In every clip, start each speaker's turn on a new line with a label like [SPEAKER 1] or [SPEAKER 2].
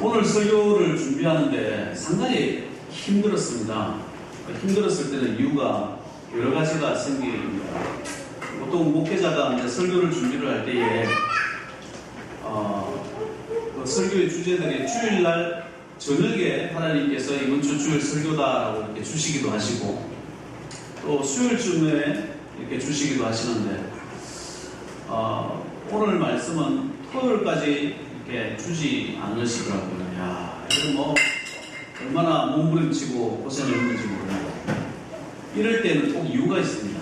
[SPEAKER 1] 오늘 설교를 준비하는데 상당히 힘들었습니다. 힘들었을 때는 이유가 여러 가지가 생깁니다. 보통 목회자가 이제 설교를 준비를 할 때에 그 설교의 주제들이 주일날 저녁에 하나님께서 이번 주 주일 설교다라고 이렇게 주시기도 하시고 또 수요일쯤에 이렇게 주시기도 하시는데 오늘 말씀은 토요일까지 이렇게 주지 않으시더라고요. 야, 이거 뭐 얼마나 몸부림치고 고생했는지 모릅니다. 이럴 때는 꼭 이유가 있습니다.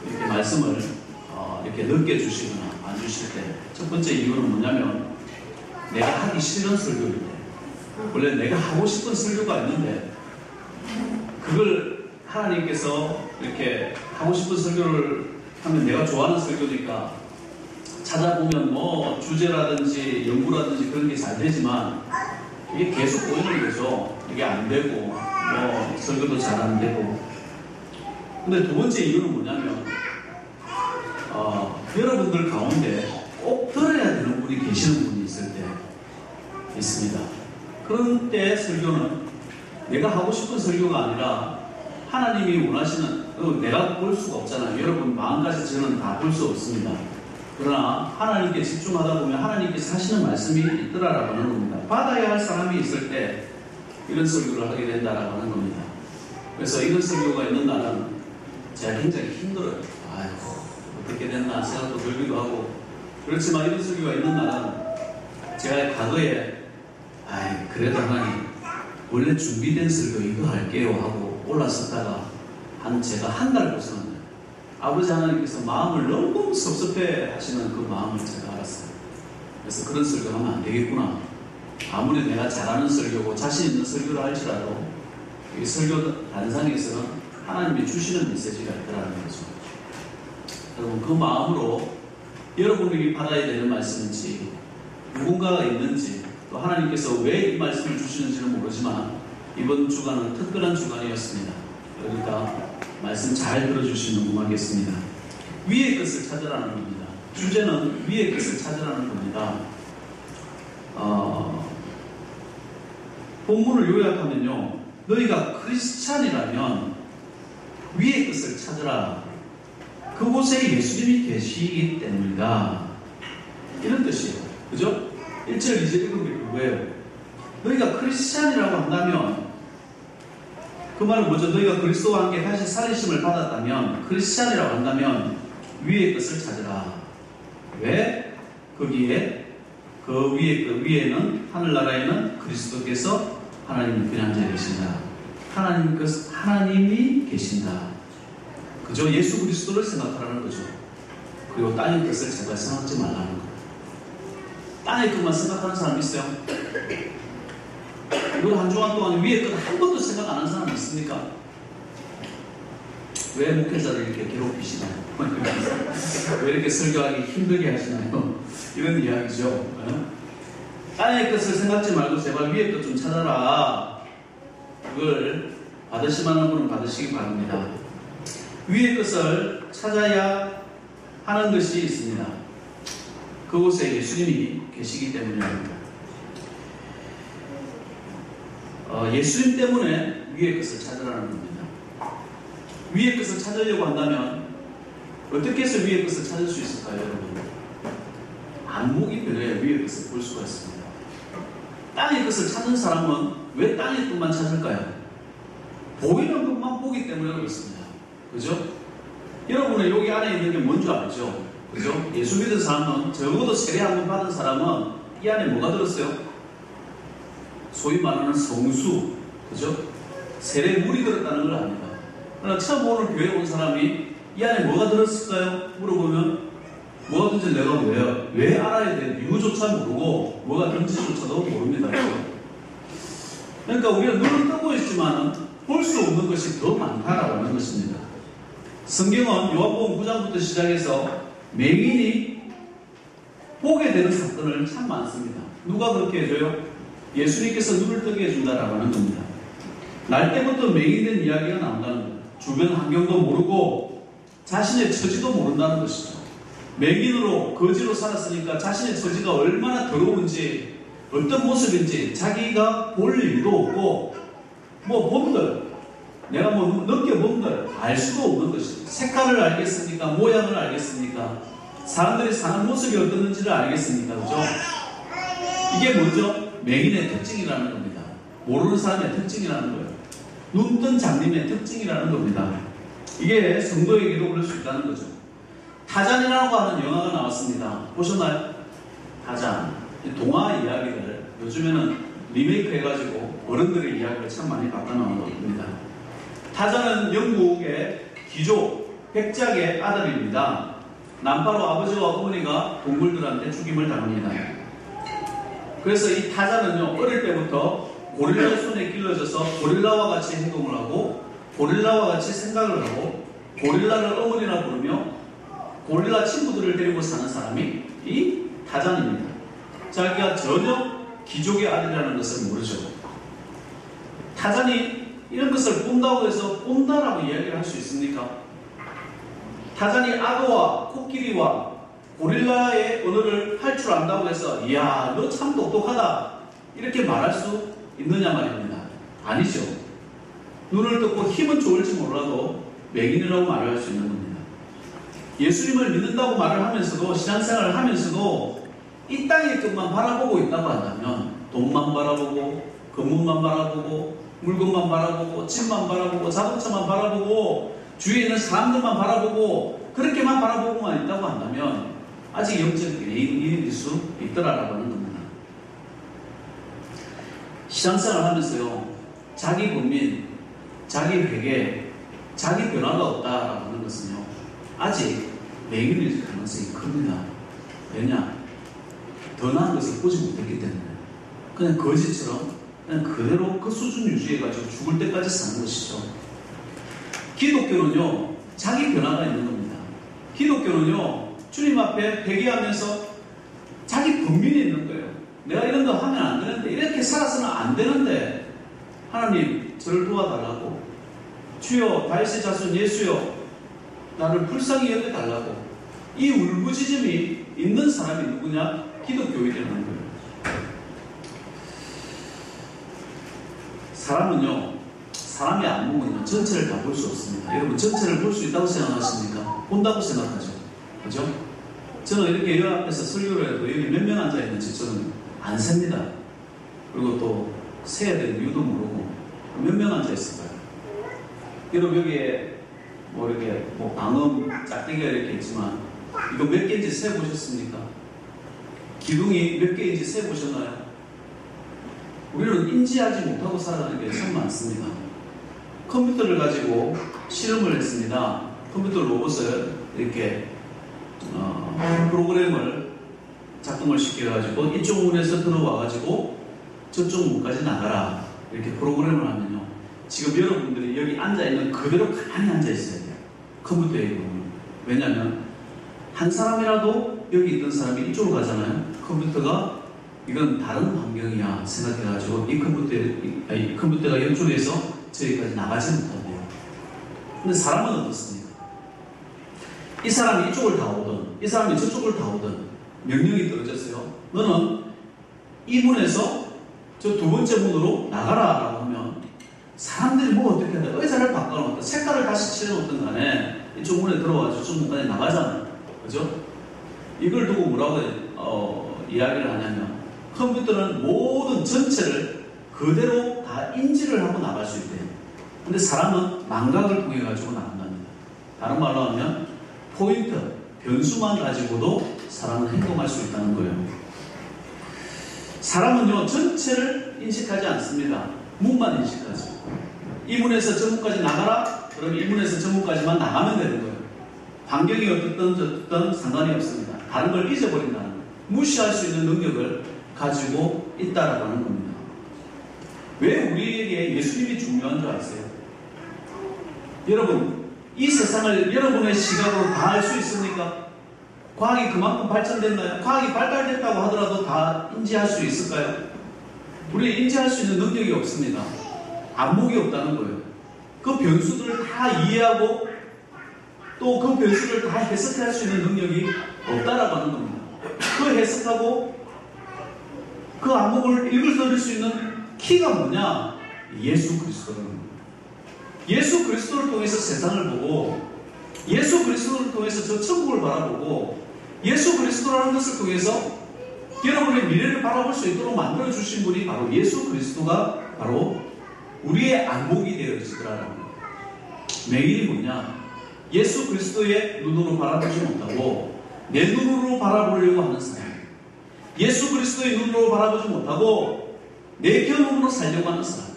[SPEAKER 1] 이렇게 말씀을 이렇게 늦게 주시거나 안 주실 때 첫 번째 이유는 뭐냐면 내가 하기 싫은 설교인데 원래 내가 하고 싶은 설교가 있는데 그걸 하나님께서 이렇게 하고 싶은 설교를 하면 내가 좋아하는 설교니까 찾아보면 뭐 주제라든지 연구라든지 그런 게 잘 되지만 이게 계속 꼬이는 거죠. 이게 안 되고 뭐 설교도 잘 안 되고. 근데 두 번째 이유는 뭐냐면 여러분들 가운데 꼭 들어야 되는 분이 계시는 분이 있을 때 있습니다. 그런 때 설교는 내가 하고 싶은 설교가 아니라 하나님이 원하시는 내가 볼 수가 없잖아요. 여러분 마음까지 저는 다 볼 수 없습니다. 그러나 하나님께 집중하다 보면 하나님께서 하시는 말씀이 있더라라고 하는 겁니다. 받아야 할 사람이 있을 때 이런 설교를 하게 된다라고 하는 겁니다. 그래서 이런 설교가 있는 날은 제가 굉장히 힘들어요. 아이고 어떻게 됐나 생각도 들기도 하고. 그렇지만 이런 설교가 있는 날은 제가 과거에 그래도 하나님 원래 준비된 설교 이거 할게요 하고 올라섰다가 제가 한 달 고생합니다. 아버지 하나님께서 마음을 너무 섭섭해 하시는 그 마음을 제가 알았어요. 그래서 그런 설교하면 안 되겠구나. 아무리 내가 잘하는 설교고 자신 있는 설교를 할지라도 이 설교 단상에서는 하나님이 주시는 메시지가 있다는 거죠. 여러분 그 마음으로 여러분에게 받아야 되는 말씀인지 누군가가 있는지 또 하나님께서 왜 이 말씀을 주시는지는 모르지만 이번 주간은 특별한 주간이었습니다. 그러니까 말씀 잘 들어주시면 고맙겠습니다. 위의 것을 찾으라는 겁니다. 주제는 위의 것을 찾으라는 겁니다. 본문을 요약하면요, 너희가 크리스찬이라면 위의 것을 찾으라. 그곳에 예수님이 계시기 때문이다. 이런 뜻이에요. 그죠? 1절, 2절 읽은 게 그거예요. 너희가 크리스찬이라고 한다면 그 말은 뭐죠? 너희가 그리스도와 함께 다시 살리심을 받았다면 크리스찬이라고 한다면 위의 것을 찾으라. 왜? 거기에 그 위에는 하늘나라에는 그리스도께서 하나님 그냥자 계신다. 하나님이 계신다. 그저 예수 그리스도를 생각하라는 거죠. 그리고 땅의 것을 제가 생각하지 말라는 거예요. 땅의 것만 생각하는 사람 있어요? 이걸 한 주간 동안 위의 것 한 번도 생각 안 하는 사람 있습니까? 왜 목회자를 이렇게 괴롭히시나요? 왜 이렇게 설교하기 힘들게 하시나요? 이런 이야기죠. 땅의 것을 생각지 말고 제발 위의 것 좀 찾아라. 그걸 받으시면 분은 받으시기 바랍니다. 위의 것을 찾아야 하는 것이 있습니다. 그곳에 예수님이 계시기 때문입니다. 예수님 때문에 위의 것을 찾으라는 겁니다. 위의 것을 찾으려고 한다면 어떻게 해서 위의 것을 찾을 수 있을까요, 여러분? 안목이 필요해야 위의 것을 볼 수가 있습니다. 땅의 것을 찾는 사람은 왜 땅의 것만 찾을까요? 보이는 것만 보기 때문에 그렇습니다. 그죠? 여러분은 여기 안에 있는 게 뭔지 알죠? 그죠? 예수 믿은 사람은 적어도 세례 한 번 받은 사람은 이 안에 뭐가 들었어요? 소위 말하는 성수, 그죠? 세례 물이 들었다는 걸 압니다. 그러나 처음 오늘 교회 온 사람이 이 안에 뭐가 들었을까요? 물어보면 뭐든지 내가 왜 알아야 돼? 이유조차 모르고 뭐가 들은지조차도 모릅니다. 그러니까 우리가 눈을 뜨고 있지만 볼 수 없는 것이 더 많다라고 하는 것입니다. 성경은 요한복음 9장부터 시작해서 맹인이 보게 되는 사건을 참 많습니다. 누가 그렇게 해줘요? 예수님께서 눈을 뜨게 해준다라고 하는 겁니다. 날 때부터 맹인된 이야기가 나온다는 거예요. 주변 환경도 모르고 자신의 처지도 모른다는 것이죠. 맹인으로 거지로 살았으니까 자신의 처지가 얼마나 더러운지 어떤 모습인지 자기가 볼 일도 없고 뭐 본들 내가 뭐 느껴본들 알 수도 없는 것이죠. 색깔을 알겠습니까? 모양을 알겠습니까? 사람들이 사는 모습이 어떻는지를 알겠습니까? 그죠? 이게 뭐죠? 맹인의 특징이라는 겁니다. 모르는 사람의 특징이라는 거예요. 눈뜬 장님의 특징이라는 겁니다. 이게 성도에게도 그럴 수 있다는 거죠. 타잔이라고 하는 영화가 나왔습니다. 보셨나요? 타잔. 동화 이야기를 요즘에는 리메이크 해가지고 어른들의 이야기를 참 많이 바꿔나오는 겁니다. 타잔은 영국의 귀족 백작의 아들입니다. 남파로 아버지와 어머니가 동물들한테 죽임을 당합니다. 그래서 이 타잔은요, 어릴 때부터 고릴라 손에 길러져서 고릴라와 같이 행동을 하고 고릴라와 같이 생각을 하고 고릴라를 어머니라 부르며 고릴라 친구들을 데리고 사는 사람이 이 타잔입니다. 자기가 전혀 귀족의 아들이라는 것을 모르죠. 타잔이 이런 것을 꼰다고 해서 꼰다라고 이야기를 할 수 있습니까? 타잔이 악어와 코끼리와 고릴라의 언어를 할 줄 안다고 해서 이야 너 참 똑똑하다 이렇게 말할 수 있느냐 말입니다. 아니죠. 눈을 떴고 힘은 좋을지 몰라도 맹인이라고 말을 할 수 있는 겁니다. 예수님을 믿는다고 말을 하면서도 신앙생활을 하면서도 이 땅의 것만 바라보고 있다고 한다면 돈만 바라보고 건물만 바라보고 물건만 바라보고 집만 바라보고 자동차만 바라보고 주위에 있는 사람들만 바라보고 그렇게만 바라보고만 있다고 한다면 아직 영적 개인일 수 있더라라고 하는 겁니다. 신앙생활을 하면서요, 자기 고민, 자기 회개, 자기 변화가 없다라고 하는 것은요, 아직 맹인일 가능성이 큽니다. 왜냐? 더 나은 것을 보지 못했기 때문에. 그냥 거지처럼 그냥 그대로 그 수준 유지해가지고 죽을 때까지 사는 것이죠. 기독교는요, 자기 변화가 있는 겁니다. 기독교는요, 주님 앞에 회개하면서 자기 분민이 있는 거예요. 내가 이런 거 하면 안 되는데, 이렇게 살아서는 안 되는데, 하나님, 저를 도와달라고. 주여, 다윗의 자손 예수여, 나를 불쌍히 여겨달라고. 이 울부짖음이 있는 사람이 누구냐? 기독교인이라는 거예요. 사람은요, 사람의 안목은요, 전체를 다 볼 수 없습니다. 여러분, 전체를 볼 수 있다고 생각하십니까? 본다고 생각하죠. 그죠? 저는 이렇게 여 앞에서 설교를 해도 여기 몇 명 앉아있는지 저는 안 셉니다. 그리고 또 세야 될 이유도 모르고 몇 명 앉아있을까요? 여러분, 여기에 뭐 이렇게 뭐 방음, 짝대기가 이렇게 있지만 이거 몇 개인지 세보셨습니까? 기둥이 몇 개인지 세보셨나요? 우리는 인지하지 못하고 살아가는 게 참 많습니다. 컴퓨터를 가지고 실험을 했습니다. 컴퓨터 로봇을 이렇게 프로그램을 작동을 시켜가지고 이쪽 문에서 들어와가지고 저쪽 문까지 나가라 이렇게 프로그램을 하면요, 지금 여러분들이 여기 앉아있는 그대로 가만히 앉아있어야 돼요. 컴퓨터에 보면. 왜냐하면 한 사람이라도 여기 있던 사람이 이쪽으로 가잖아요. 컴퓨터가 이건 다른 환경이야 생각해가지고 이 컴퓨터가 이쪽에서 저기까지 나가지 못한대요. 근데 사람은 어떻습니까? 이 사람이 이쪽을 다 오든 이 사람이 저쪽을 다 오든 명령이 떨어졌어요. 너는 이 문에서 저 두 번째 문으로 나가라 라고 하면 사람들이 뭐 어떻게 한다, 의자를 바꿔놓든 색깔을 다시 칠해놓든 간에 이쪽 문에 들어와서 저쪽 문까지 나가잖아요. 그죠? 이걸 두고 뭐라고 이야기를 하냐면 컴퓨터는 모든 전체를 그대로 다 인지를 하고 나갈 수 있대요. 근데 사람은 망각을 통해 가지고 나간답니다. 다른 말로 하면 포인트, 변수만 가지고도 사람은 행동할 수 있다는 거예요. 사람은요, 전체를 인식하지 않습니다. 문만 인식하죠. 이 문에서 저 문까지 나가라? 그럼 이 문에서 저 문까지만 나가면 되는 거예요. 환경이 어떻든 상관이 없습니다. 다른 걸 잊어버린다는 거예요. 무시할 수 있는 능력을 가지고 있다라고 하는 겁니다. 왜 우리에게 예수님이 중요한 줄 아세요? 여러분, 이 세상을 여러분의 시각으로 다 알 수 있습니까? 과학이 그만큼 발전됐나요? 과학이 발달됐다고 하더라도 다 인지할 수 있을까요? 우리 인지할 수 있는 능력이 없습니다. 안목이 없다는 거예요. 그 변수들을 다 이해하고 또 그 변수를 다 해석할 수 있는 능력이 없다라고 하는 겁니다. 그 해석하고 그 안목을 읽어드릴 수 있는 키가 뭐냐? 예수 그리스도는. 예수 그리스도를 통해서 세상을 보고, 예수 그리스도를 통해서 저 천국을 바라보고, 예수 그리스도라는 것을 통해서 여러분의 미래를 바라볼 수 있도록 만들어주신 분이 바로 예수 그리스도가 바로 우리의 안목이 되어지더라는 거예요. 매일이 뭐냐? 예수 그리스도의 눈으로 바라보지 못하고 내 눈으로 바라보려고 하는 사람, 예수 그리스도의 눈으로 바라보지 못하고 내 경험으로 살려고 하는 사람,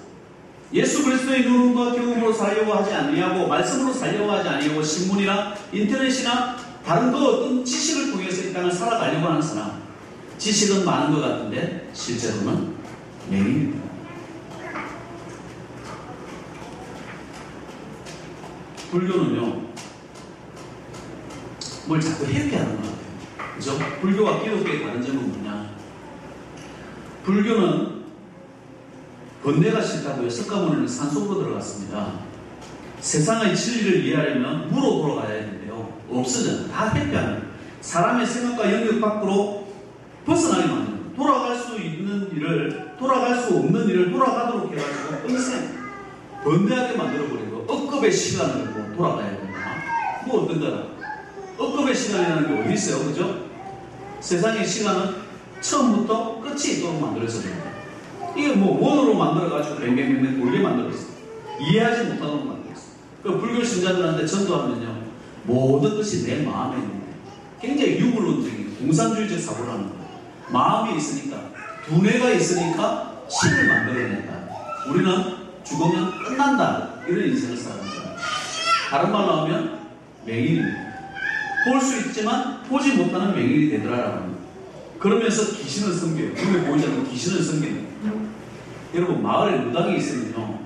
[SPEAKER 1] 예수 그리스도의 눈과 경험으로 살려고 하지 아니하고 말씀으로 살려고 하지 아니하고 신문이나 인터넷이나 다른 그 어떤 지식을 통해서 이 땅을 살아가려고 하는 사람, 지식은 많은 것 같은데 실제로는 맹인입니다. 불교는요, 뭘 자꾸 회피하는 것 같아요. 그죠? 불교와 기독교의 다른 점은 뭐냐? 불교는 번뇌가 싫다고요. 석가모니는 산속으로 들어갔습니다. 세상의 진리를 이해하려면 무로 돌아가야 되는데요. 없어져요. 다 회피하는 거예요. 사람의 생각과 영역 밖으로 벗어나게 만드는 거예요. 돌아갈 수 있는 일을, 돌아갈 수 없는 일을 돌아가도록 해가지고 평생 번뇌하게 만들어버리고 억겁의 시간을 돌아가야 된다. 뭐 어떤 거다? 억겁의 시간이라는 게 어디 있어요? 그죠? 세상의 시간은 처음부터 끝이 있도록 만들어져야 됩니다. 이게 뭐 원으로 만들어가지고 뱅뱅뱅뱅 돌게 만들었어요. 이해하지 못하도록 만들었어요. 그 불교 신자들한테 전도하면요, 모든 것이 내 마음에 있는데 굉장히 유물론적인 공산주의적 사고를 하는 거예요. 마음이 있으니까, 두뇌가 있으니까 신을 만들어낸다. 우리는 죽으면 끝난다. 이런 인생을 살아갑니다. 다른 말로 하면 맹인입니다. 볼 수 있지만 보지 못하는 맹인이 되더라라고 합니다. 그러면서 귀신을 섬겨요. 눈에 보이지 않는 귀신을 섬기는 거예요. 여러분, 마을에 무당이 있으면요,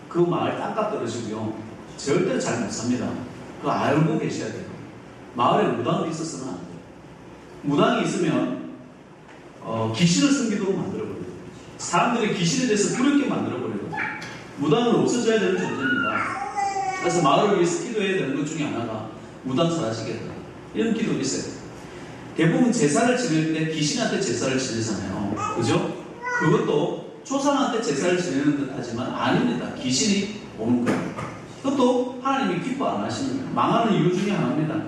[SPEAKER 1] 그 마을 땅값 떨어지고요, 절대 잘 못 삽니다. 그거 알고 계셔야 돼요. 마을에 무당이 있었으면 안 돼요. 무당이 있으면 귀신을 섬기도록 만들어버려요. 사람들이 귀신에 대해서 두렵게 만들어버려요. 무당은 없어져야 되는 존재입니다. 그래서 마을을 위해서 기도해야 되는 것 중에 하나가 무당 사라지겠다. 이런 기도가 있어요. 대부분 제사를 지낼 때 귀신한테 제사를 지내잖아요. 그죠? 그것도 조상한테 제사를 지내는 듯 하지만 아닙니다. 귀신이 오는 거예요. 그것도 하나님이 기뻐 안 하시는 거예요. 망하는 이유 중에 하나입니다.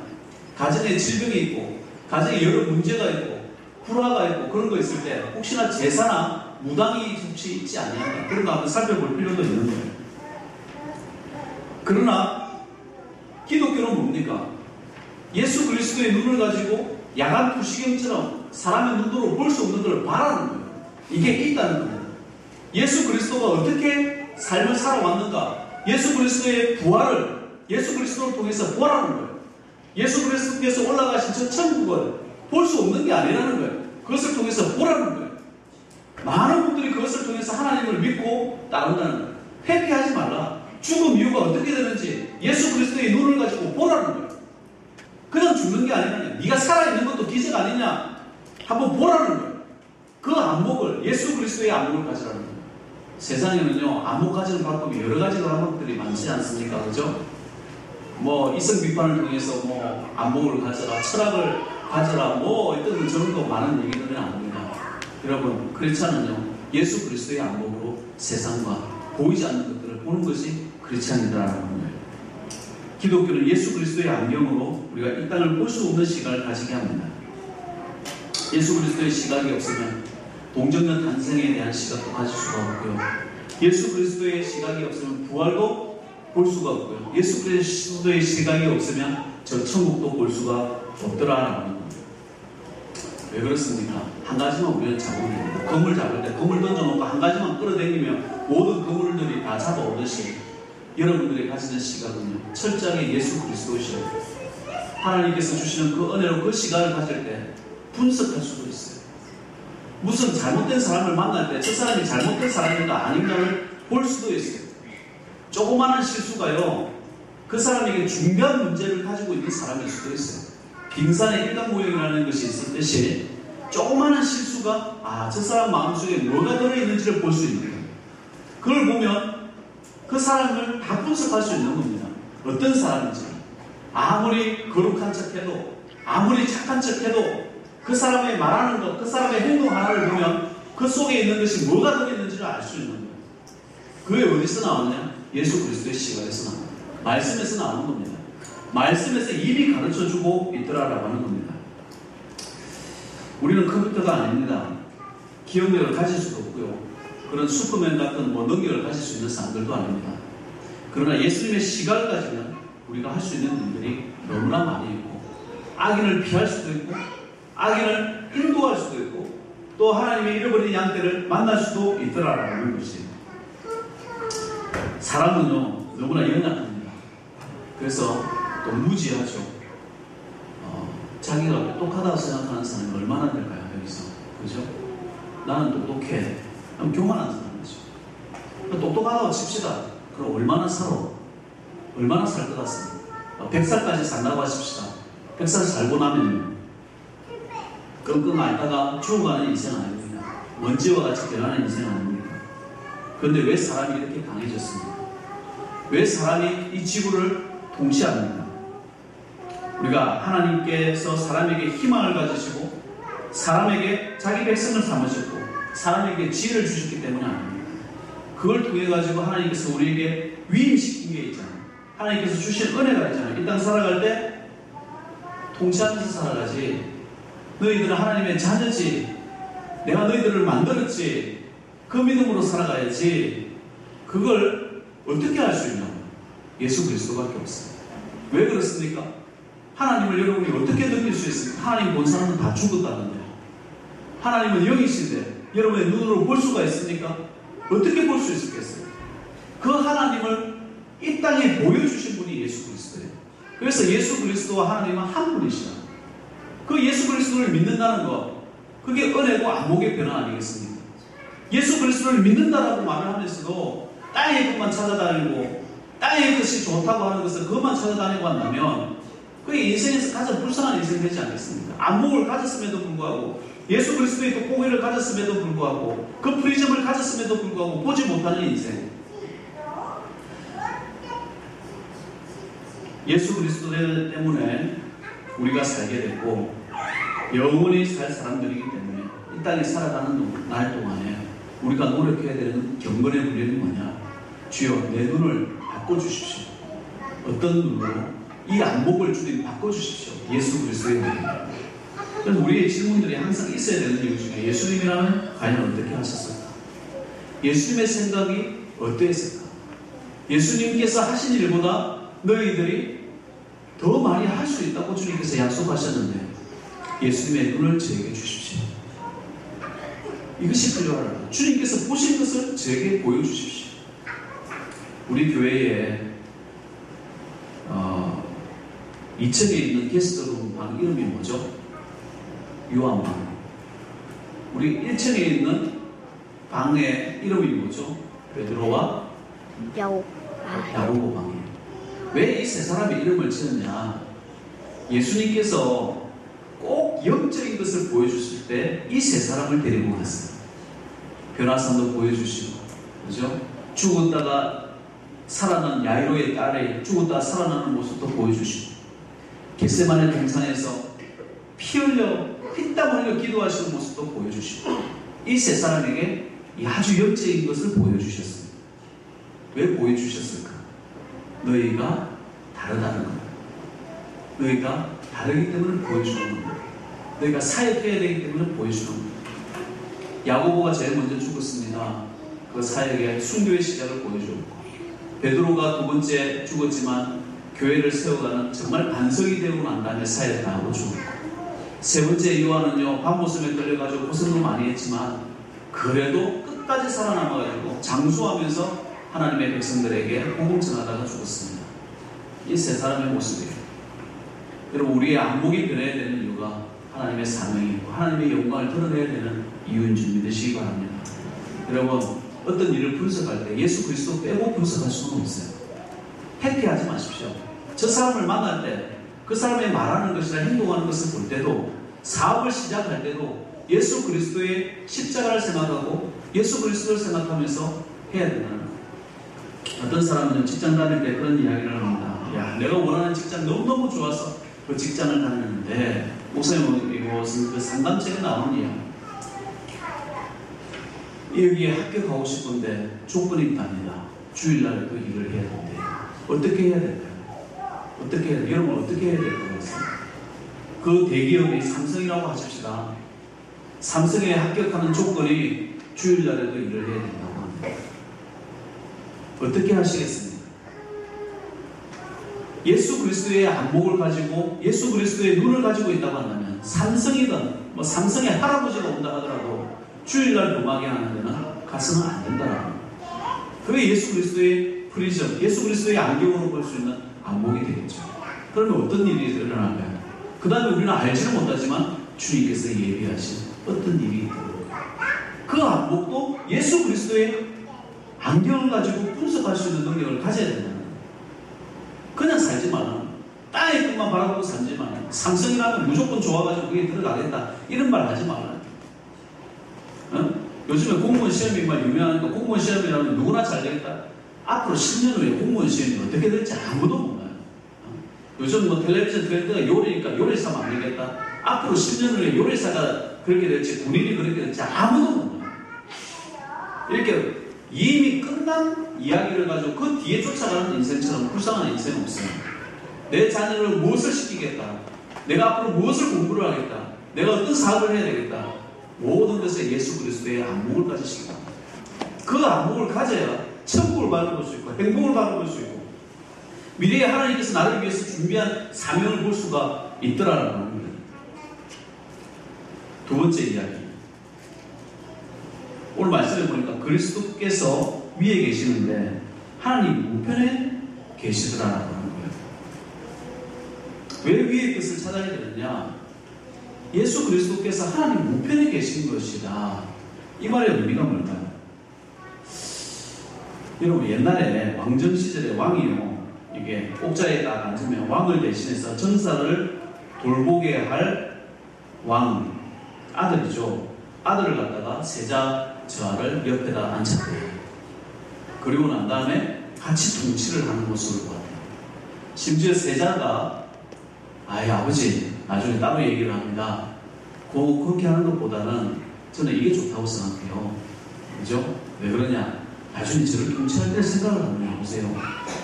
[SPEAKER 1] 가정에 질병이 있고, 가정에 여러 문제가 있고, 불화가 있고, 그런 거 있을 때 혹시나 제사나 무당이 혹시 있지 않냐, 그런 거 한번 살펴볼 필요도 있는 거예요. 그러나 기독교는 뭡니까? 예수 그리스도의 눈을 가지고 야간 부시경처럼 사람의 눈으로 볼 수 없는 걸 바라는 거예요. 이게 있다는 겁니다. 예수 그리스도가 어떻게 삶을 살아왔는가, 예수 그리스도의 부활을 예수 그리스도를 통해서 보라는 거예요. 예수 그리스도께서 올라가신 저 천국을 볼 수 없는 게 아니라는 거예요. 그것을 통해서 보라는 거예요. 많은 분들이 그것을 통해서 하나님을 믿고 따른다는 거예요. 회피하지 말라. 죽음 이유가 어떻게 되는지 예수 그리스도의 눈을 가지고 보라는 거예요. 그냥 죽는 게 아니라 네가 살아있는 것도 기적 아니냐, 한번 보라는 거예요. 그 안목을, 예수 그리스도의 안목을 가지라는 거예요. 세상에는요, 안목 가지는 방법이 여러 가지 방법들이 많지 않습니까? 그죠? 뭐 이성 비판을 통해서 뭐 안목을 가져라, 철학을 가져라, 뭐 어떤 저런 거 많은 얘기들은 아닙니다. 여러분, 크리스찬은요, 예수 그리스도의 안목으로 세상과 보이지 않는 것들을 보는 것이 크리스찬이라는 거예요. 기독교는 예수 그리스도의 안경으로 우리가 이 땅을 볼 수 없는 시각을 가지게 합니다. 예수 그리스도의 시각이 없으면 동정녀 탄생에 대한 시각도 가질 수가 없고요. 예수 그리스도의 시각이 없으면 부활도 볼 수가 없고요. 예수 그리스도의 시각이 없으면 저 천국도 볼 수가 없더라라는 겁니다. 왜 그렇습니까? 한 가지만 우리는 잡으면 됩니다. 검을 잡을 때 검을 던져놓고 한 가지만 끌어당기면 모든 그물들이 다 잡아오듯이 여러분들이 가지는 시각은요, 철저하게 예수 그리스도이셔요. 하나님께서 주시는 그 은혜로 그 시각을 가질 때 분석할 수도 있어요. 무슨 잘못된 사람을 만날 때 저 사람이 잘못된 사람인가 아닌가를 볼 수도 있어요. 조그마한 실수가요, 그 사람에게 중요한 문제를 가지고 있는 사람일 수도 있어요. 빙산의 일각모형이라는 것이 있듯이 조그마한 실수가 저 사람 마음속에 뭐가 들어있는지를 볼 수 있는 거예요. 그걸 보면 그 사람을 다 분석할 수 있는 겁니다. 어떤 사람인지. 아무리 거룩한 척해도, 아무리 착한 척해도 그 사람의 말하는 것, 그 사람의 행동 하나를 보면 그 그 속에 있는 것이 뭐가 들어있는지를 알 수 있는 거예요. 그게 어디서 나오느냐? 예수 그리스도의 시각에서 나옵니다. 말씀에서 나오는 겁니다. 말씀에서 이미 가르쳐주고 있더라라고 하는 겁니다. 우리는 컴퓨터가 아닙니다. 기억력을 가질 수도 없고요. 그런 슈퍼맨 같은 능력을 가질 수 있는 사람들도 아닙니다. 그러나 예수님의 시각을 가지면 우리가 할 수 있는 일들이 너무나 많이 있고, 악인을 피할 수도 있고, 악인을 인도할 수도 있고, 또 하나님의 잃어버린 양떼를 만날 수도 있더라라는 것이에요. 사람은요, 너무나 연약합니다. 그래서 또 무지하죠. 자기가 똑똑하다고 생각하는 사람이 얼마나 될까요, 여기서? 그죠? 나는 똑똑해. 그럼 교만한 사람이죠. 똑똑하다고 칩시다. 그럼 얼마나 살아? 얼마나 살 것 같습니까? 100살까지 산다고 하십시다. 100살 살고 나면 끙끙 앓다가 죽어가는 인생 아닙니다. 먼지와 같이 변하는 인생 아닙니까? 그런데 왜 사람이 이렇게 강해졌습니까? 왜 사람이 이 지구를 통치합니까? 우리가 하나님께서 사람에게 희망을 가지시고 사람에게 자기 백성을 삼으셨고 사람에게 지혜를 주셨기 때문이 아닙니다. 그걸 통해 가지고 하나님께서 우리에게 위임시킨 게 있잖아요. 하나님께서 주신 은혜가 있잖아요. 이 땅 살아갈 때 통치하면서 살아가지. 너희들은 하나님의 자녀지. 내가 너희들을 만들었지. 그 믿음으로 살아가야지. 그걸 어떻게 할 수 있냐고. 예수 그리스도밖에 없어요. 왜 그렇습니까? 하나님을 여러분이 어떻게 느낄 수 있습니까? 하나님 본 사람은 다 죽었다는데요. 하나님은 영이신데 여러분의 눈으로 볼 수가 있습니까? 어떻게 볼 수 있겠어요? 그 하나님을 이 땅에 보여주신 분이 예수 그리스도예요. 그래서 예수 그리스도와 하나님은 한 분이시다. 그 예수 그리스도를 믿는다는 것, 그게 은혜고 안목의 변화 아니겠습니까? 예수 그리스도를 믿는다라고 말을 하면서도 땅의 것만 찾아다니고 땅의 것이 좋다고 하는 것을 그것만 찾아다니고 한다면 그게 인생에서 가장 불쌍한 인생이 되지 않겠습니까? 안목을 가졌음에도 불구하고 예수 그리스도의 돋보기를 가졌음에도 불구하고 그 프리즘을 가졌음에도 불구하고 보지 못하는 인생. 예수 그리스도 때문에 우리가 살게 됐고 영원히 살 사람들이기 때문에 이 땅에 살아가는 날 동안에 우리가 노력해야 되는 경건의 훈련이 뭐냐? 주여 내 눈을 바꿔주십시오. 어떤 눈으로? 이 안목을 주님 바꿔주십시오. 예수 그리스도의 눈입니다. 그래서 우리의 질문들이 항상 있어야 되는 이유 중에 예수님이라면 과연 어떻게 하셨을까? 예수님의 생각이 어떠했을까? 예수님께서 하신 일보다 너희들이 더 많이 할 수 있다고 주님께서 약속하셨는데 예수님의 눈을 저에게 주십시오. 이것이 필요하다. 주님께서 보신 것을 저에게 보여주십시오. 우리 교회에 2층에 있는 게스트룸 방 이름이 뭐죠? 요한방. 우리 1층에 있는 방의 이름이 뭐죠? 베드로와 야고보 방이에요. 왜 이 세 사람의 이름을 지었냐? 예수님께서 꼭 영적인 것을 보여주실 때 이 세 사람을 데리고 갔어요. 변화산도 보여주시고, 그죠? 죽었다가 살아난 야이로의 딸의 죽었다가 살아나는 모습도 보여주시고, 겟세마네 동산에서 피 흘려 피땀 흘려 기도하시는 모습도 보여주시고, 이 세 사람에게 이 아주 영적인 것을 보여주셨습니다. 왜 보여주셨을까? 너희가 다르다는 겁니다. 너희가 다르기 때문에 보여주는 겁니다. 너희가 사역해야 되기 때문에 보여주는 겁니다. 야고보가 제일 먼저 죽었습니다. 그 사역의 순교의 시작을 보여주었고, 베드로가 두 번째 죽었지만 교회를 세워가는 정말 반석이 되고 난 다음에 사역을 하고 죽었고, 세 번째 요한은요 밤모섬에 끌려가지고 고생도 많이 했지만 그래도 끝까지 살아남아가지고 장수하면서 하나님의 백성들에게 복음 전하다가 죽었습니다. 이 세 사람의 모습이에요. 여러분, 우리의 안목이 변해야 되는 이유가 하나님의 사명이고 하나님의 영광을 드러내야 되는 이유인 줄 믿으시기 바랍니다. 여러분, 어떤 일을 분석할 때 예수 그리스도 빼고 분석할 수는 없어요. 회피하지 마십시오. 저 사람을 만날 때 그 사람의 말하는 것이나 행동하는 것을 볼 때도, 사업을 시작할 때도 예수 그리스도의 십자가를 생각하고 예수 그리스도를 생각하면서 해야 된다는 거예요. 어떤 사람은 직장 다닐 때 그런 이야기를 합니다. 야, 내가 원하는 직장 너무너무 좋아서 그 직장을 다녔는데, 목사님 이것은 그 상담책에 나오는 이야기. 여기에 합격하고 싶은데 조건이 있답니다. 주일날에도 일을 해야 된대요. 어떻게 해야 될까요? 어떻게 해야 돼요? 여러분 어떻게 해야 될 것 같습니다. 그 대기업이 삼성이라고 하십시다. 삼성에 합격하는 조건이 주일날에도 일을 해야 된다고 합니다. 어떻게 하시겠습니까? 예수 그리스도의 안목을 가지고 예수 그리스도의 눈을 가지고 있다고 한다면 삼성이든 뭐 삼성의 할아버지가 온다 하더라도 주일날 음악회 하는 데는 가서는 안 된다라는 거예요. 그게 예수 그리스도의 프리즘, 예수 그리스도의 안경으로 볼 수 있는 안목이 되겠죠. 그러면 어떤 일이 일어날까요? 그 다음에 우리는 알지는 못하지만 주님께서 예비하신 어떤 일이 있더라고요. 그 안목도 예수 그리스도의 안경을 가지고 분석할 수 있는 능력을 가져야 된다는 거예요. 그냥 살지만 땅의 것만 바라보고 살지만 삼성이라면 무조건 좋아가지고 그게 들어가겠다 이런 말 하지 말아요. 요즘에 공무원 시험이 막 유명하니까 공무원 시험이라면 누구나 잘 되겠다. 앞으로 10년 후에 공무원 시험이 어떻게 될지 아무도 몰라요. 요즘 뭐 텔레비전 트렌드가 요리니까 요리사만 안 되겠다. 앞으로 10년 후에 요리사가 그렇게 될지 군인이 그렇게 될지 아무도 몰라요. 이렇게 이미 끝난 이야기를 가지고 그 뒤에 쫓아가는 인생처럼 불쌍한 인생은 없어요. 내 자녀를 무엇을 시키겠다. 내가 앞으로 무엇을 공부를 하겠다. 내가 어떤 사업을 해야 되겠다. 모든 것에 예수 그리스도의 안목을 가지시기 바랍니다. 그 안목을 가져야 천국을 바라볼 수 있고 행복을 바라볼 수 있고 미래에 하나님께서 나를 위해서 준비한 사명을 볼 수가 있더라는 겁니다. 두 번째 이야기. 오늘 말씀해 보니까 그리스도께서 위에 계시는데 하나님 우편에 계시더라는 거예요. 왜 위의 것을 찾아야 되느냐? 예수 그리스도께서 하나님 우편에 계신 것이다. 이 말의 의미가 뭘까요? 여러분 옛날에 왕정 시절에 왕이요 이게 옥자에 딱 앉으면 왕을 대신해서 전사를 돌보게 할 왕 아들이죠. 아들을 갖다가 세자 저하를 옆에다 앉혔대요. 그리고 난 다음에 같이 통치를 하는 모습을 봤대요. 심지어 세자가 아버지 나중에 따로 얘기를 합니다. 그렇게 하는 것보다는 저는 이게 좋다고 생각해요. 그죠? 왜 그러냐? 나중에 저를 통치할 때 생각을 한번 해보세요.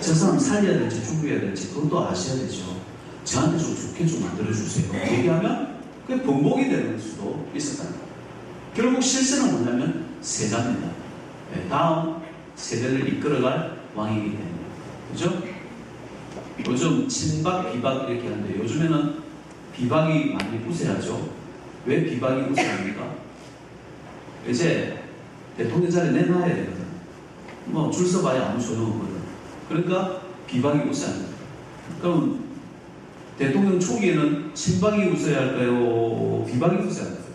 [SPEAKER 1] 저 사람 살려야 될지 죽여야 될지 그것도 아셔야 되죠. 저한테 좀 좋게 좀 만들어주세요. 얘기하면 그게 번복이 되는 수도 있었다는 거예요. 결국 실세는 뭐냐면 세자입니다. 네, 다음 세대를 이끌어갈 왕이기 때문에. 그죠? 요즘 친박, 비박 이렇게 하는데 요즘에는 비박이 많이 우세하죠. 왜 비박이 우세합니까? 이제 대통령 자리 내놔야 되거든. 뭐 줄 서봐야 아무 소용없거든. 그러니까 비박이 우세합니다. 그럼 대통령 초기에는 친박이 우세해야 할까요? 비박이 우세해야 할까요?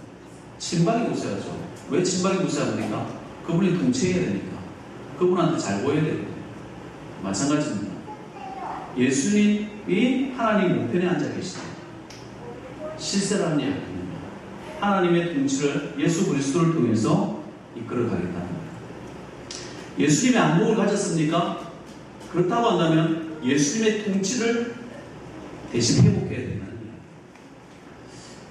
[SPEAKER 1] 친박이 우세하죠. 왜 친박이 우세합니까? 그분이 통치해야 되니까. 그분한테 잘 보여야 되거든요. 마찬가지입니다. 예수님이 하나님 우편에 앉아 계시다. 실세라는 이야기입니다. 하나님의 통치를 예수 그리스도를 통해서 이끌어가겠다는 겁니다. 예수님의 안목을 가졌습니까? 그렇다고 한다면 예수님의 통치를 대신 회복해야 된다는 거예요.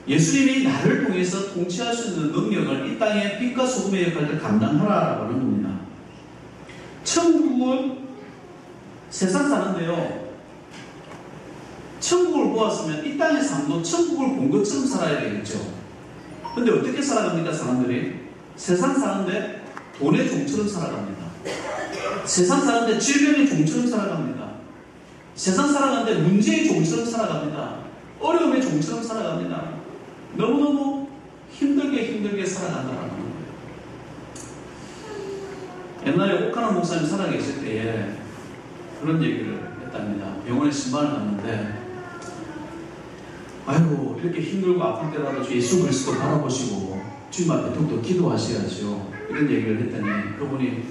[SPEAKER 1] 예수님이 나를 통해서 통치할 수 있는 능력을 이 땅의 빛과 소금의 역할을 감당하라라고 하는 겁니다. 천국은 세상 사는데요. 천국을 보았으면 이 땅의 삶도 천국을 본 것처럼 살아야 되겠죠. 근데 어떻게 살아갑니까, 사람들이? 세상 사는데 돈의 종처럼 살아갑니다. 세상 사는데 질병의 종처럼 살아갑니다. 세상 살아가는데 문제의 종처럼 살아갑니다. 어려움의 종처럼 살아갑니다. 너무너무 힘들게 살아간다는 거예요. 옛날에 오카노 목사님 살아계실 때에 그런 얘기를 했답니다. 병원에 신방을 갔는데 아이고 이렇게 힘들고 아플 때라도 예수 그리스도 바라보시고 주님 앞에 더욱더 기도하셔야죠. 이런 얘기를 했더니 그분이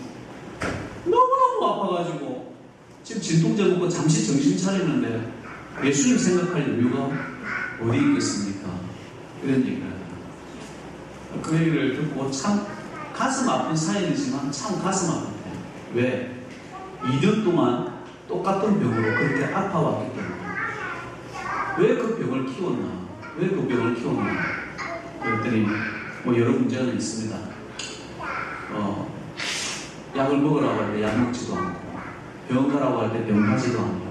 [SPEAKER 1] 너무너무 아파가지고 지금 진통제 먹고 잠시 정신 차리는데 예수님 생각할 여유가 어디 있겠습니까? 이런 얘기를 하더라고요. 그 얘기를 듣고 참 가슴 아픈 사연이지만 참 가슴 아프대요. 왜? 2년 동안 똑같은 병으로 그렇게 아파왔기 때문에. 왜 그 병을 키웠나? 왜 그 병을 키웠나? 그랬더니 뭐 여러 문제가 있습니다. 약을 먹으라고 할 때 약 먹지도 않고 병원 가라고 할 때 병원 가지도 않고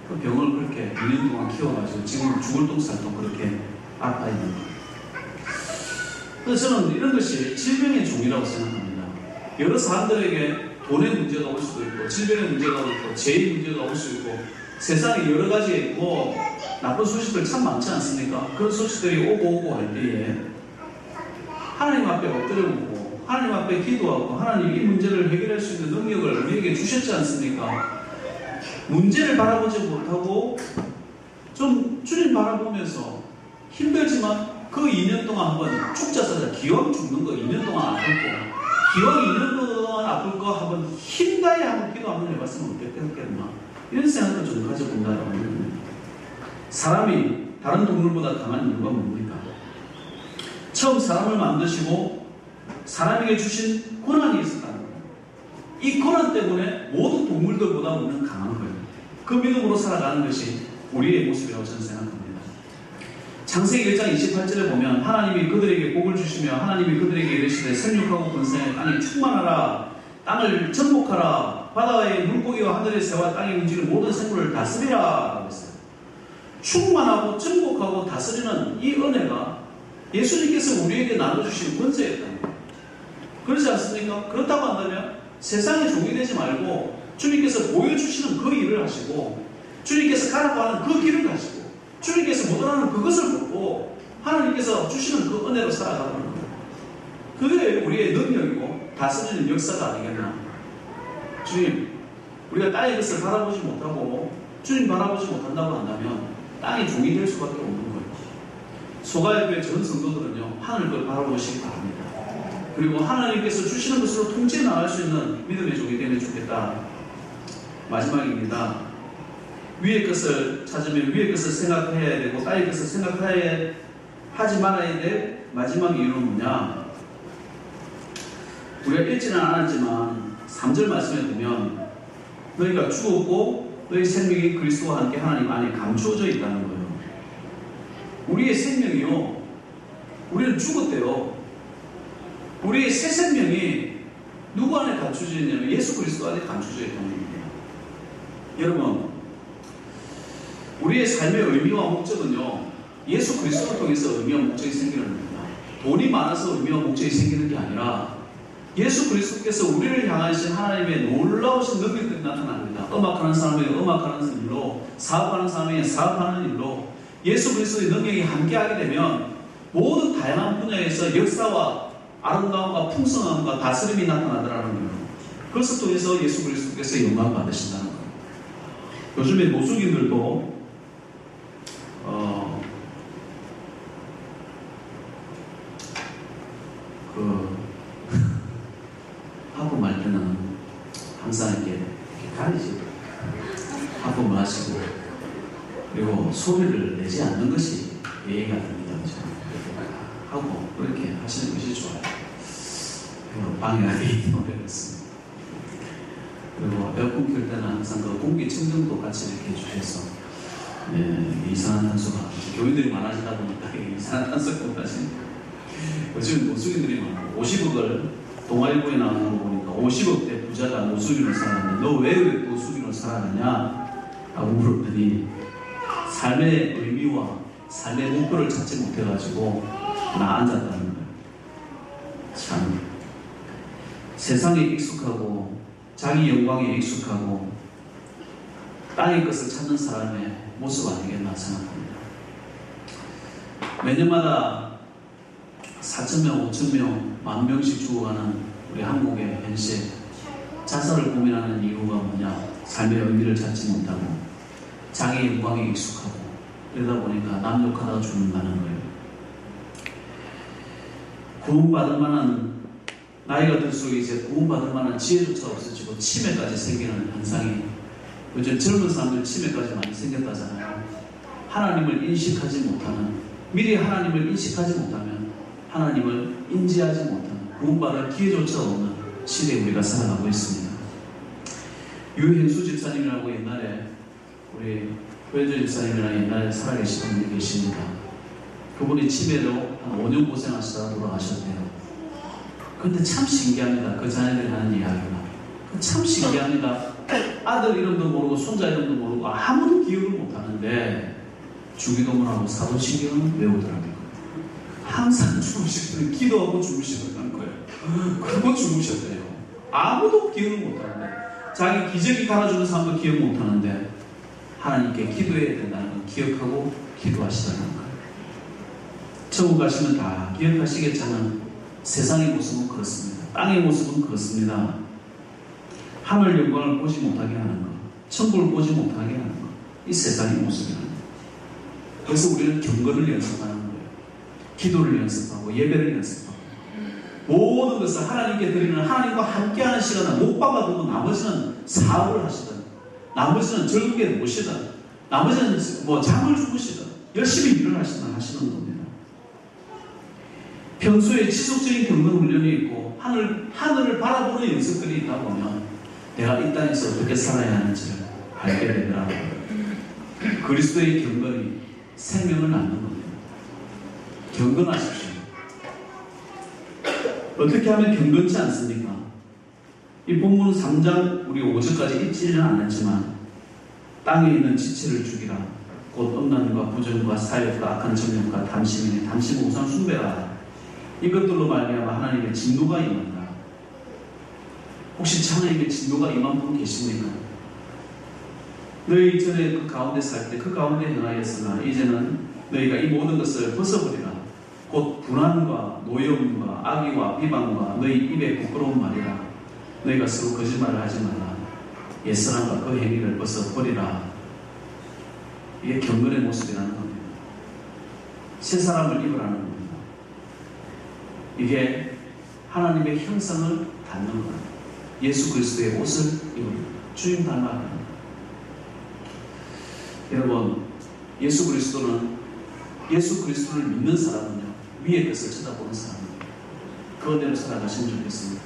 [SPEAKER 1] 그 병을 그렇게 2년 동안 키워가지고 지금 죽을 똥살도 그렇게 아파 있는 거예요. 그래서 저는 이런 것이 질병의 종이라고 생각합니다. 여러 사람들에게 돈의 문제가 올 수도 있고 질병의 문제가 있고 죄의 문제가 올 수 있고 세상에 여러 가지 뭐 나쁜 소식들 참 많지 않습니까? 그런 소식들이 오고 할 때에 하나님 앞에 엎드려보고 하나님 앞에 기도하고 하나님 이 문제를 해결할 수 있는 능력을 우리에게 주셨지 않습니까? 문제를 바라보지 못하고 좀 주님 바라보면서 힘들지만 그 2년 동안 한번 죽자 사자 기왕 죽는 거 2년 동안 아플 거 기왕 2년 동안 아플 거 한번 힘다해 한번 기도 한번 해봤으면 어땠겠나 이런 생각을 좀 가져본다라고 합니다. 사람이 다른 동물보다 강한 이유가 뭡니까? 처음 사람을 만드시고 사람에게 주신 권한이 있었다는 거예요. 이 권한 때문에 모든 동물들보다 우리는 강한 거예요. 그 믿음으로 살아가는 것이 우리의 모습이라고 저는 생각합니다. 창세기 1장 28절에 보면 하나님이 그들에게 복을 주시며 하나님이 그들에게 이르시되 생육하고 번성하여 땅에 충만하라 땅을 정복하라 바다의 물고기와 하늘의 새와 땅에 움직이는 모든 생물을 다스리라 라고 했어요. 충만하고 정복하고 다스리는 이 은혜가 예수님께서 우리에게 나눠주신 권세였다는 거예요. 그렇지 않습니까? 그렇다고 한다면 세상의 종이 되지 말고 주님께서 보여주시는 그 일을 하시고 주님께서 가라고 하는 그 길을 가시고 주님께서 못하는 그것을 보고 하나님께서 주시는 그 은혜로 살아가는 거예요. 그게 우리의 능력이고 다스리는 역사가 아니겠나. 주님, 우리가 땅의 것을 바라보지 못하고 주님 바라보지 못한다고 한다면 땅의 종이 될 수밖에 없는 거예요. 소가야교회 전 성도들은요 하늘 걸 바라보시기 바랍니다. 그리고 하나님께서 주시는 것으로 통치해 나갈 수 있는 믿음의 종이 되면 좋겠다. 마지막입니다. 위의 것을 찾으면 위의 것을 생각해야 되고 땅의 것을 생각해야 하지 말아야 될 마지막 이유는 뭐냐? 우리가 읽지는 않았지만 3절 말씀에 보면 너희가 죽었고 너희 생명이 그리스도와 함께 하나님 안에 감추어져 있다는 거예요. 우리의 생명이요 우리는 죽었대요. 우리의 새 생명이 누구 안에 감추어져 있냐면 예수 그리스도 안에 감추어져 있다는 겁니다. 여러분, 우리의 삶의 의미와 목적은요 예수 그리스도를 통해서 의미와 목적이 생기는 겁니다. 돈이 많아서 의미와 목적이 생기는 게 아니라 예수 그리스도께서 우리를 향하신 하나님의 놀라우신 능력들이 나타납니다. 음악하는 사람에게 음악하는 일로, 사업하는 사람에게 사업하는 일로 예수 그리스도의 능력이 함께하게 되면 모든 다양한 분야에서 역사와 아름다움과 풍성함과 다스림이 나타나더라는 거예요. 그것을 통해서 예수 그리스도께서 영광 받으신다는 거예요. 요즘에 노숙인들도 하품할 때는 항상 이렇게 가리시고 하품을 하시고 그리고 소리를 내지 않는 것이 예의가 됩니다. 하고 그렇게 하시는 것이 좋아요. 방해하기 어렵습니다. 그리고 에어컨 켤 때는 항상 그 공기 청정도 같이 이렇게 해주셔서 이산화 탄소가 교인들이 많아지다 보니까 이산화 탄소가 많아지니까 요즘 노숙인들이 많아요. 50억을 동아일보에 나오는 거 보니까 50억대 부자가 노숙인으로 살았는데 너 왜 노숙인으로 살아가냐? 라고 물었더니 삶의 의미와 삶의 목표를 찾지 못해가지고 나 앉았다는 거예요. 참 세상에 익숙하고 자기 영광에 익숙하고 땅의 것을 찾는 사람의 모습 아니겠나 생각합니다. 매년마다 4,000명, 5,000명, 10,000명씩 죽어가는 우리 한국의 현실, 자살을 고민하는 이유가 뭐냐? 삶의 의미를 찾지 못하고 자기 영광에 익숙하고 그러다 보니까 남 욕하다가 죽는다는 거예요. 구원받을 만한 나이가 들수록 이제 구원받을 만한 지혜조차 없어지고 치매까지 생기는 현상이 요즘 젊은 사람들 치매까지 많이 생겼다잖아요. 하나님을 인식하지 못하는, 미리 하나님을 인식하지 못하면 하나님을 인지하지 못하는, 구원받을 기회조차 없는 시대에 우리가 살아가고 있습니다. 유현수 집사님이라고 옛날에 우리 고현주 집사님이랑 옛날에 살아계시던 분이 계십니다. 그분이 치매로 한 5년 고생하시다가 돌아가셨대요. 근데 참 신기합니다. 그 자녀들이 하는 이야기가 참 신기합니다. 아들 이름도 모르고 손자 이름도 모르고 아무도 기억을 못하는데 주기도문하고 사도신경은 외우더라고요. 항상 주무시더니 기도하고 주무시더라는 거예요. 그리고 주무셨대요. 아무도 기억을 못하는데 자기 기저귀 갈아주는 사람도 기억 못하는데 하나님께 기도해야 된다는 걸 기억하고 기도하시다는 거예요. 천국 가시면 다 기억하시겠지만 세상의 모습은 그렇습니다. 땅의 모습은 그렇습니다. 하늘 영광을 보지 못하게 하는 것, 천국을 보지 못하게 하는 것, 이 세상의 모습이라는 거예요. 그래서 우리는 경건을 연습하는 거예요. 기도를 연습하고 예배를 연습하고 모든 것을 하나님께 드리는 하나님과 함께하는 시간을 못 박아두고 나머지는 사업을 하시든 나머지는 즐겁게 노시든 나머지는 잠을 주무시든 열심히 일을 하시는 겁니다. 평소에 지속적인 경건 훈련이 있고 하늘을 바라보는 연습들이 있다 보면 내가 이 땅에서 어떻게 살아야 하는지를 알게 되더라고요. 그리스도의 경건이 생명을 낳는 겁니다. 경건하십시오. 어떻게 하면 경건치 않습니까? 이 본문 3장 우리 5절까지 읽지는 않았지만 땅에 있는 지체를 죽이라. 곧 음란과 부정과 사욕과 악한 정욕과 담심이니 담심 우상 숭배라. 이것들로 말미암아 하나님의 진노가 임한다. 혹시 하나님의 진노가 임한 분 계십니까? 너희 전에 그 가운데 살 때 그 가운데 행하였으나 이제는 너희가 이 모든 것을 벗어버리라. 곧 분한과 노여움과 악의와 비방과 너희 입에 부끄러운 말이라. 너희가 서로 거짓말을 하지 말라. 옛사람과 그 행위를 벗어버리라. 이게 경건의 모습이라는 겁니다. 새 사람을 입으라는 겁니다. 이게 하나님의 형상을 닮는 겁니다. 예수 그리스도의 옷을 입으라. 주님 닮아라. 여러분, 예수 그리스도를 믿는 사람은요, 위의 것을 쳐다보는 사람입니다. 그대로 살아가시면 좋겠습니다.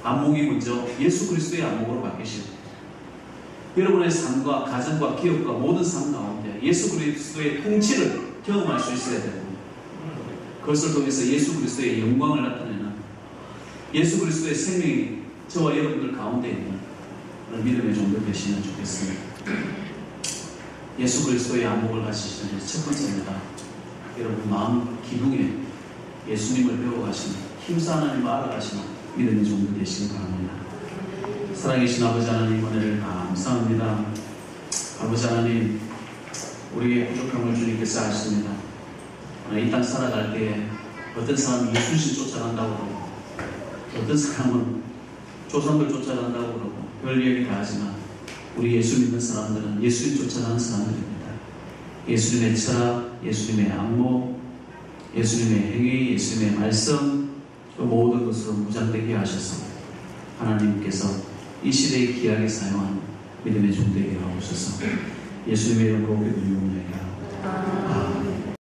[SPEAKER 1] 안목이 먼저 예수 그리스도의 안목으로 바뀌시고, 여러분의 삶과 가정과 기업과 모든 삶 가운데 예수 그리스도의 통치를 경험할 수 있어야 됩니다. 그것을 통해서 예수 그리스도의 영광을 나타내는 예수 그리스도의 생명이 저와 여러분들 가운데 있는 그런 믿음의 종들 되시면 좋겠습니다. 예수 그리스도의 안목을 가지시는 첫 번째입니다. 여러분 마음 기둥에 예수님을 배워가시는 힘써 하나님을 알아가시는 믿음의 종들 되시기 바랍니다. 사랑하신 아버지 하나님 은혜를 감사합니다. 아버지 하나님, 우리의 부족함을 주님께서 아십니다. 이 땅 살아갈 때에 어떤 사람은 이순신 쫓아간다고 그러고 어떤 사람은 조상들 쫓아간다고 그러고 별 얘기 다 하지만 우리 예수 믿는 사람들은 예수님 쫓아가는 사람들입니다. 예수님의 철학, 예수님의 안목, 예수님의 행위, 예수님의 말씀, 그 모든 것으로 무장되게 하셔서 하나님께서 이 시대에 귀하게 사용한 믿음의 종되게 하옵소서. 예수님의 이름으로 기도드리옵나이다.